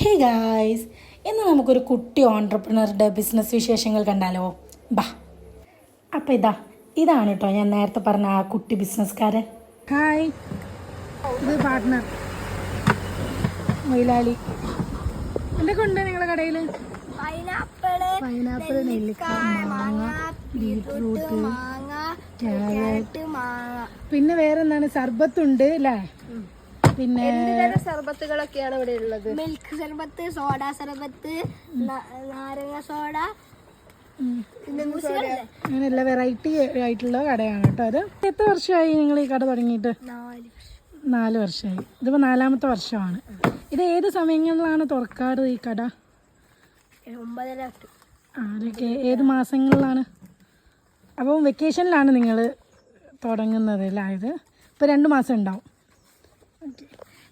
Hey guys, ഇന്ന് നമുക്കൊരു കുട്ടി ഓൺട്രപ്രണറുടെ ബിസിനസ് വിശേഷങ്ങൾ കണ്ടാലോ? ബാ. അപ്പോൾ ഇതാണ് കേട്ടോ ഞാൻ നേരത്തെ പറഞ്ഞ ആ കുട്ടി ബിസിനസ്സുകാരൻ. ഹായ്, ഇത് പാർട്ട്ണർ മൊയിലാളി. എന്തൊക്കെ ഉണ്ട് നിങ്ങളുടെ കടയിൽ? പൈനാപ്പിൾ, നെല്ലിക്ക, മാങ്ങ, ബീറ്റ്റൂട്ട്, ക്യാരറ്റ്, പിന്നെ വേറെ എന്താണ്, സർബത്തുണ്ട് അല്ലേ? പിന്നെ സർബത്തുകളൊക്കെയാണ് ഇവിടെ ഉള്ളത്. മിൽക്ക് സർബത്ത്, സോഡ സർബത്ത്, നാരങ്ങ സോഡ, അങ്ങനെ എല്ലാ വെറൈറ്റി ആയിട്ടുള്ള കടയാണ് കേട്ടോ. അത് എത്ര വർഷമായി നിങ്ങൾ ഈ കട തുടങ്ങിയിട്ട്? 4 വർഷമായി. ഇതിപ്പോൾ 4ാമത്തെ വർഷമാണ്. ഇത് ഏത് സമയങ്ങളിലാണ് തുറക്കാറ് ഈ കട? 9:30. അതൊക്കെ ഏത് മാസങ്ങളിലാണ്? അപ്പം വെക്കേഷനിലാണ് നിങ്ങൾ തുടങ്ങുന്നത് അല്ലേ? ഇത് ഇപ്പോൾ 2 മാസം ഉണ്ടാവും. ഓക്കെ.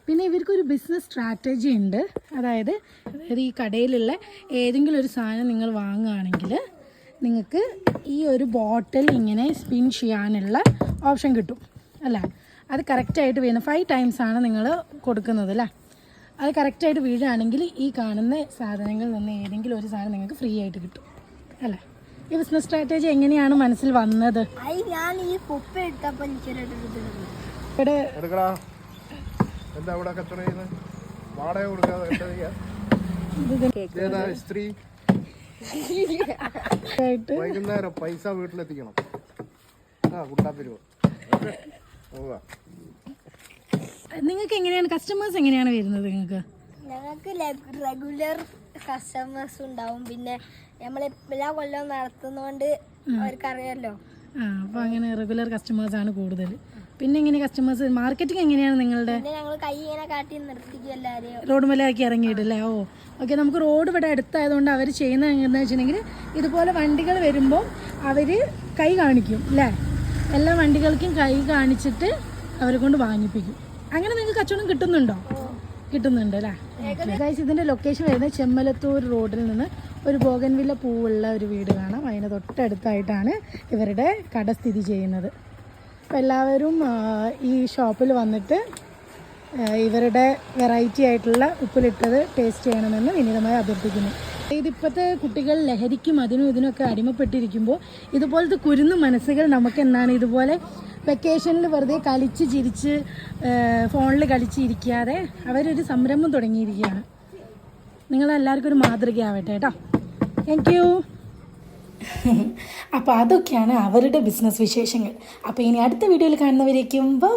പിന്നെ ഇവർക്കൊരു ബിസിനസ് സ്ട്രാറ്റജി ഉണ്ട്. അതായത് ഈ കടയിലുള്ള ഏതെങ്കിലും ഒരു സാധനം നിങ്ങൾ വാങ്ങുകയാണെങ്കിൽ നിങ്ങൾക്ക് ഈ ഒരു ബോട്ടിൽ ഇങ്ങനെ സ്പിൻ ചെയ്യാനുള്ള ഓപ്ഷൻ കിട്ടും അല്ലേ? അത് കറക്റ്റായിട്ട് വീഴുന്ന 5 ടൈംസാണ് നിങ്ങൾ കൊടുക്കുന്നത് അല്ലേ? അത് കറക്റ്റായിട്ട് വീഴുകയാണെങ്കിൽ ഈ കാണുന്ന സാധനങ്ങളിൽ നിന്ന് ഏതെങ്കിലും ഒരു സാധനം നിങ്ങൾക്ക് ഫ്രീ ആയിട്ട് കിട്ടും അല്ലേ? ഈ ബിസിനസ് സ്ട്രാറ്റജി എങ്ങനെയാണ് മനസ്സിൽ വന്നത്? ഞാൻ ഈ കുപ്പ ഇട്ടപ്പോൾ ഇവിടെ എന്താ ഇവിടെ കച്ചവടം വാടക കൊടുക്കാതെ സ്ത്രീ വൈകുന്നേരം പൈസ വീട്ടിലെത്തിക്കണം. നിങ്ങൾക്ക് എങ്ങനെയാണ് കസ്റ്റമേഴ്സ് എങ്ങനെയാണ് വരുന്നത്? ഞങ്ങൾക്ക് റെഗുലർ കസ്റ്റമേഴ്സ് ഉണ്ടാവും. പിന്നെ നമ്മൾ എല്ലാ കൊല്ലവും നടത്തുന്നോണ്ട് അവർക്കറിയാലോ. അപ്പോൾ അങ്ങനെ റെഗുലർ കസ്റ്റമേഴ്സാണ് കൂടുതൽ. പിന്നെ എങ്ങനെ കസ്റ്റമേഴ്സ് മാർക്കറ്റിംഗ് എങ്ങനെയാണ് നിങ്ങളുടെ? ഞങ്ങൾ കൈ ഇങ്ങനെ കാട്ടി നിർത്തിക്കും എല്ലാവരെയും. റോഡ് മേലാക്കി ഇറങ്ങിയിട്ടില്ലേ? ഓ ഓക്കെ. നമുക്ക് റോഡ് ഇവിടെ അടുത്തായതുകൊണ്ട് അവർ ചെയ്യുന്നത് എങ്ങനെയാണെന്ന് വെച്ചിട്ടുണ്ടെങ്കിൽ ഇതുപോലെ വണ്ടികൾ വരുമ്പോൾ അവർ കൈ കാണിക്കും അല്ലേ? എല്ലാ വണ്ടികൾക്കും കൈ കാണിച്ചിട്ട് അവരെ കൊണ്ട് വാങ്ങിപ്പിക്കും. അങ്ങനെ നിങ്ങൾക്ക് കച്ചവടം കിട്ടുന്നുണ്ടോ? കിട്ടുന്നുണ്ട് അല്ലേ? ഇതിൻ്റെ ലൊക്കേഷൻ വരുന്നത് ചെമ്മലത്തൂർ റോഡിൽ നിന്ന് ഒരു ബോഗൻവില്ല പൂവുള്ള ഒരു വീട് കാണാം. അതിന് തൊട്ടടുത്തായിട്ടാണ് ഇവരുടെ കട സ്ഥിതി ചെയ്യുന്നത്. അപ്പോൾ എല്ലാവരും ഈ ഷോപ്പിൽ വന്നിട്ട് ഇവരുടെ വെറൈറ്റി ആയിട്ടുള്ള ഉപ്പിലിട്ടത് ടേസ്റ്റ് ചെയ്യണമെന്ന് വിനീതമായി അഭ്യർത്ഥിക്കുന്നു. ഇതിപ്പോഴത്തെ കുട്ടികൾ ലഹരിക്കും അതിനും ഇതിനൊക്കെ അടിമപ്പെട്ടിരിക്കുമ്പോൾ ഇതുപോലത്തെ കുരുന്നു മനസ്സുകൾ നമുക്ക് എന്താണ് ഇതുപോലെ വെക്കേഷനിൽ വെറുതെ കളിച്ച് ചിരിച്ച് ഫോണിൽ കളിച്ചിരിക്കാതെ അവരൊരു സംരംഭം തുടങ്ങിയിരിക്കുകയാണ്. നിങ്ങളെല്ലാവർക്കും ഒരു മാതൃകയാവട്ടെ കേട്ടോ. Thank you. അപ്പോൾ അതൊക്കെയാണ് അവരുടെ ബിസിനസ് വിശേഷങ്ങൾ. അപ്പോൾ ഇനി അടുത്ത വീഡിയോയിൽ കാണുന്നവരേക്കും ബൈ.